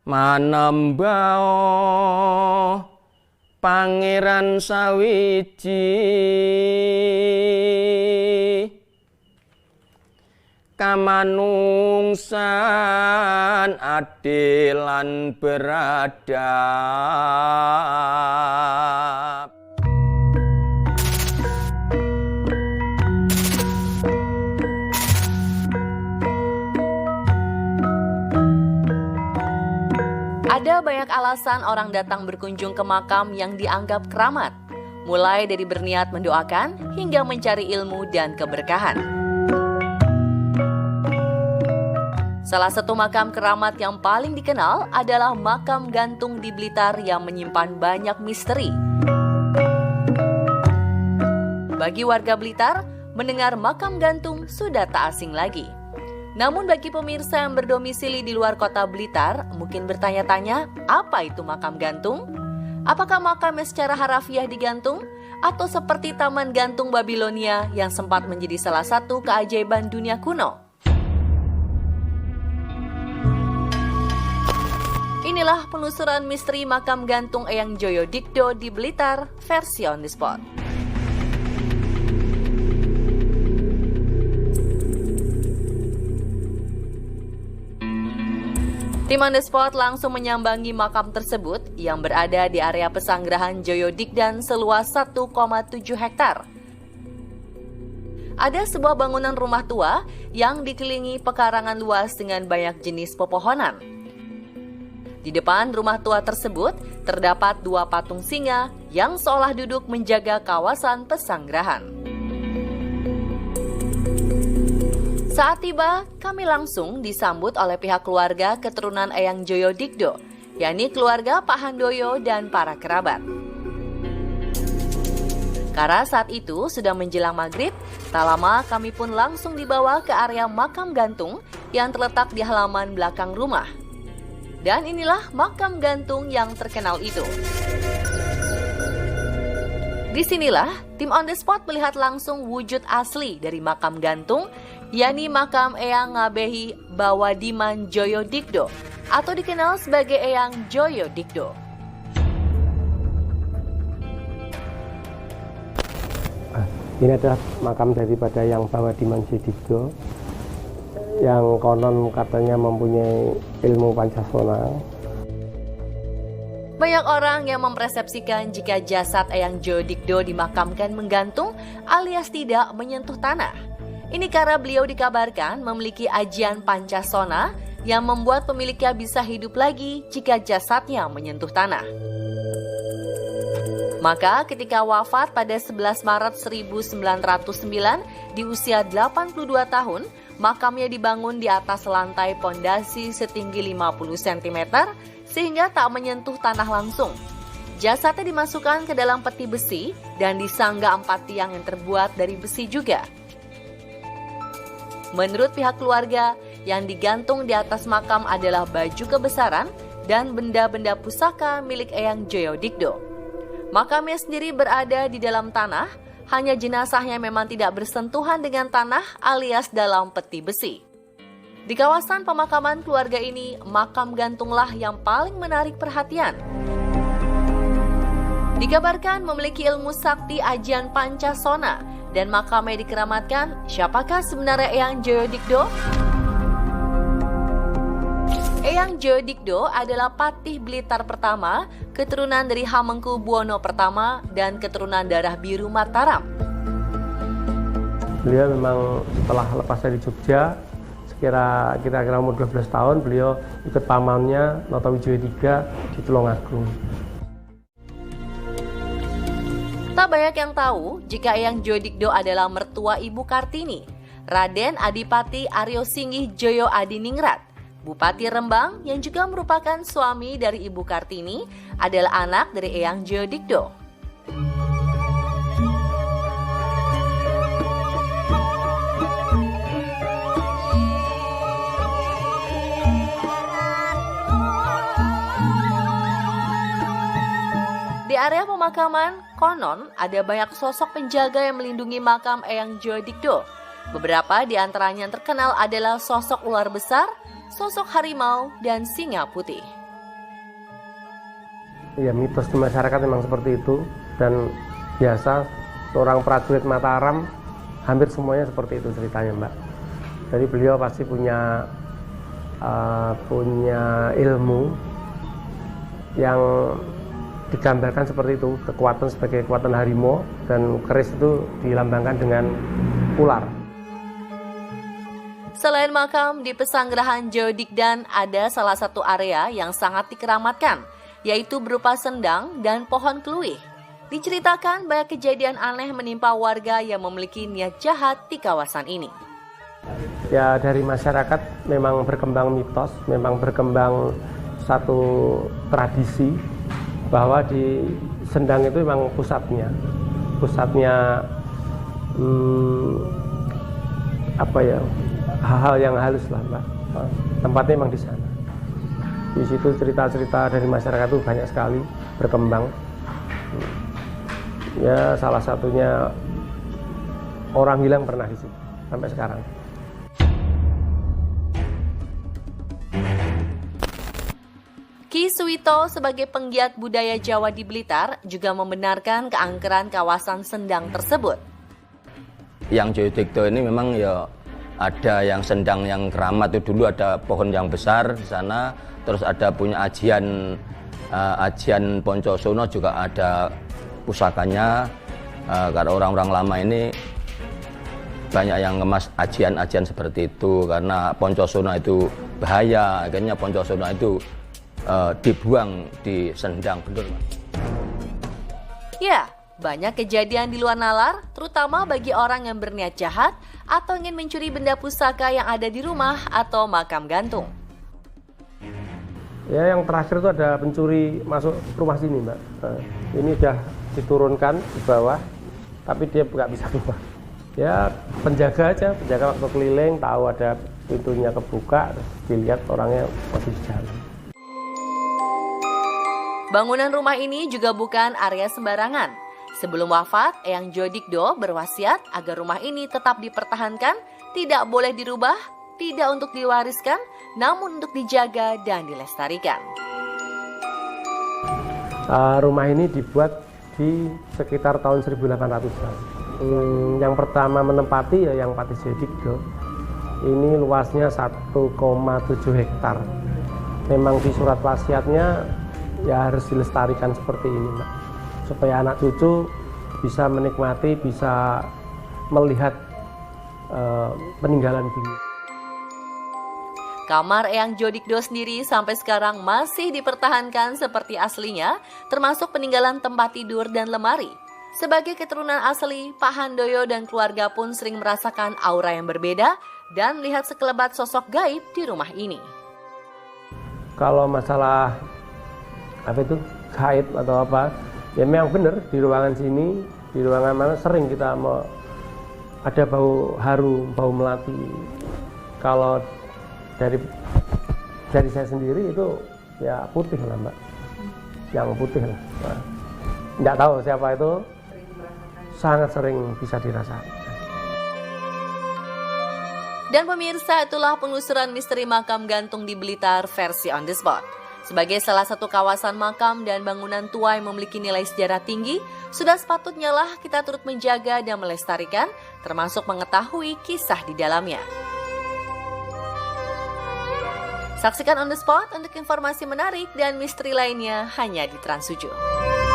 Manembao Pangeran sawiji kamanungsan adil lan beradab. Ada banyak alasan orang datang berkunjung ke makam yang dianggap keramat, mulai dari berniat mendoakan hingga mencari ilmu dan keberkahan. Salah satu makam keramat yang paling dikenal adalah makam gantung di Blitar yang menyimpan banyak misteri. Bagi warga Blitar, mendengar makam gantung sudah tak asing lagi. Namun bagi pemirsa yang berdomisili di luar kota Blitar, mungkin bertanya-tanya, apa itu makam gantung? Apakah makamnya secara harafiah digantung? Atau seperti Taman Gantung Babilonia yang sempat menjadi salah satu keajaiban dunia kuno? Inilah penelusuran misteri makam gantung Eyang Joyo Dikdo di Blitar, versi On The Spot. Tim On The Spot langsung menyambangi makam tersebut yang berada di area pesanggerahan Joyo Dikdan seluas 1,7 hektar. Ada sebuah bangunan rumah tua yang dikelilingi pekarangan luas dengan banyak jenis pepohonan. Di depan rumah tua tersebut terdapat 2 patung singa yang seolah duduk menjaga kawasan pesanggerahan. Saat tiba, kami langsung disambut oleh pihak keluarga keturunan Eyang Joyo Dikdo, yakni keluarga Pak Handoyo dan para kerabat. Karena saat itu sudah menjelang maghrib, tak lama kami pun langsung dibawa ke area makam gantung yang terletak di halaman belakang rumah. Dan inilah makam gantung yang terkenal itu. Disinilah tim On The Spot melihat langsung wujud asli dari makam gantung, yakni makam Eyang Ngabehi Bawadiman Joyo Dikdo atau dikenal sebagai Eyang Joyo Dikdo. Ini adalah makam daripada Yang Bawadiman Joyo Dikdo yang konon katanya mempunyai ilmu Pancasona. Banyak orang yang mempersepsikan jika jasad Eyang Joyo Dikdo dimakamkan menggantung alias tidak menyentuh tanah. Ini karena beliau dikabarkan memiliki ajian Pancasona yang membuat pemiliknya bisa hidup lagi jika jasadnya menyentuh tanah. Maka ketika wafat pada 11 Maret 1909 di usia 82 tahun, makamnya dibangun di atas lantai pondasi setinggi 50 cm sehingga tak menyentuh tanah langsung. Jasadnya dimasukkan ke dalam peti besi dan disangga 4 tiang yang terbuat dari besi juga. Menurut pihak keluarga, yang digantung di atas makam adalah baju kebesaran dan benda-benda pusaka milik Eyang Joyo Dikdo. Makamnya sendiri berada di dalam tanah, hanya jenazahnya memang tidak bersentuhan dengan tanah alias dalam peti besi. Di kawasan pemakaman keluarga ini, makam gantunglah yang paling menarik perhatian. Dikabarkan memiliki ilmu sakti ajian Pancasona dan makamnya dikeramatkan. Siapakah sebenarnya Eyang Joyo Dikdo? Eyang Joyo Dikdo adalah patih Blitar pertama, keturunan dari Hamengkubuwono pertama dan keturunan darah biru Mataram. Beliau memang setelah lepas dari Jogja, kira-kira umur 12 tahun, beliau ikut pamannya Notowijoyo III di Tulungagung. Tak banyak yang tahu jika Eyang Joyo Dikdo adalah mertua Ibu Kartini, Raden Adipati Aryo Singgih Joyo Adiningrat, Bupati Rembang yang juga merupakan suami dari Ibu Kartini, adalah anak dari Eyang Joyo Dikdo. Di area pemakaman, konon ada banyak sosok penjaga yang melindungi makam Eyang Joyo Dikdo. Beberapa di antaranya yang terkenal adalah sosok ular besar, sosok harimau, dan singa putih. ya mitos di masyarakat memang seperti itu, dan biasa seorang prajurit Mataram hampir semuanya seperti itu ceritanya, Mbak. Jadi beliau pasti punya ilmu yang digambarkan seperti itu, kekuatan sebagai kekuatan harimau, dan keris itu dilambangkan dengan ular. Selain makam di Pesanggerahan Jayodikdan, ada salah satu area yang sangat dikeramatkan, yaitu berupa sendang dan pohon keluih. Diceritakan banyak kejadian aneh menimpa warga yang memiliki niat jahat di kawasan ini. Ya, dari masyarakat memang berkembang mitos, memang berkembang satu tradisi bahwa di sendang itu memang pusatnya hal-hal yang halus lah, Mbak. Tempatnya memang di sana. Di situ cerita-cerita dari masyarakat itu banyak sekali berkembang. Ya, salah satunya orang hilang pernah di situ sampai sekarang. Ki Suwito sebagai penggiat budaya Jawa di Blitar juga membenarkan keangkeran kawasan sendang tersebut. Yang Jayodikdo ini memang ya ada yang sendang yang keramat, itu dulu ada pohon yang besar di sana, terus ada punya ajian Poncosono juga ada pusakanya. Karena orang-orang lama ini banyak yang ngemas ajian seperti itu karena Poncosono itu bahaya, akhirnya Poncosono itu dibuang di sendang, betul, Mas. Ya, banyak kejadian di luar nalar, terutama bagi orang yang berniat jahat atau ingin mencuri benda pusaka yang ada di rumah atau makam gantung. Ya, yang terakhir itu ada pencuri masuk rumah sini, Mbak. Ini udah diturunkan di bawah, tapi dia nggak bisa keluar. Ya, penjaga waktu keliling tahu ada pintunya kebuka, terus dilihat orangnya masih di jalan. Bangunan rumah ini juga bukan area sembarangan. Sebelum wafat, Eyang Jayodikdo berwasiat agar rumah ini tetap dipertahankan, tidak boleh dirubah, tidak untuk diwariskan, namun untuk dijaga dan dilestarikan. Rumah ini dibuat di sekitar tahun 1800-an. Yang pertama menempati ya yang Patih Jayodikdo. Ini luasnya 1,7 hektar. Memang di surat wasiatnya ya harus dilestarikan seperti ini, Mbak, supaya anak cucu bisa menikmati, bisa melihat peninggalan beliau. Kamar Eyang Jayodikdo sendiri sampai sekarang masih dipertahankan seperti aslinya, termasuk peninggalan tempat tidur dan lemari. Sebagai keturunan asli, Pak Handoyo dan keluarga pun sering merasakan aura yang berbeda dan melihat sekelebat sosok gaib di rumah ini. Kalau masalah gaib atau apa, ya memang benar di ruangan sini, di ruangan mana sering kita ada bau harum, bau melati. Kalau dari saya sendiri itu ya putih lah, Mbak, yang putih lah. Nah, nggak tahu siapa itu, sangat sering bisa dirasakan. Dan pemirsa, itulah penelusuran misteri makam gantung di Blitar versi on the spot. Sebagai salah satu kawasan makam dan bangunan tua yang memiliki nilai sejarah tinggi, sudah sepatutnya lah kita turut menjaga dan melestarikan, termasuk mengetahui kisah di dalamnya. Saksikan on the spot untuk informasi menarik dan misteri lainnya hanya di Trans 7.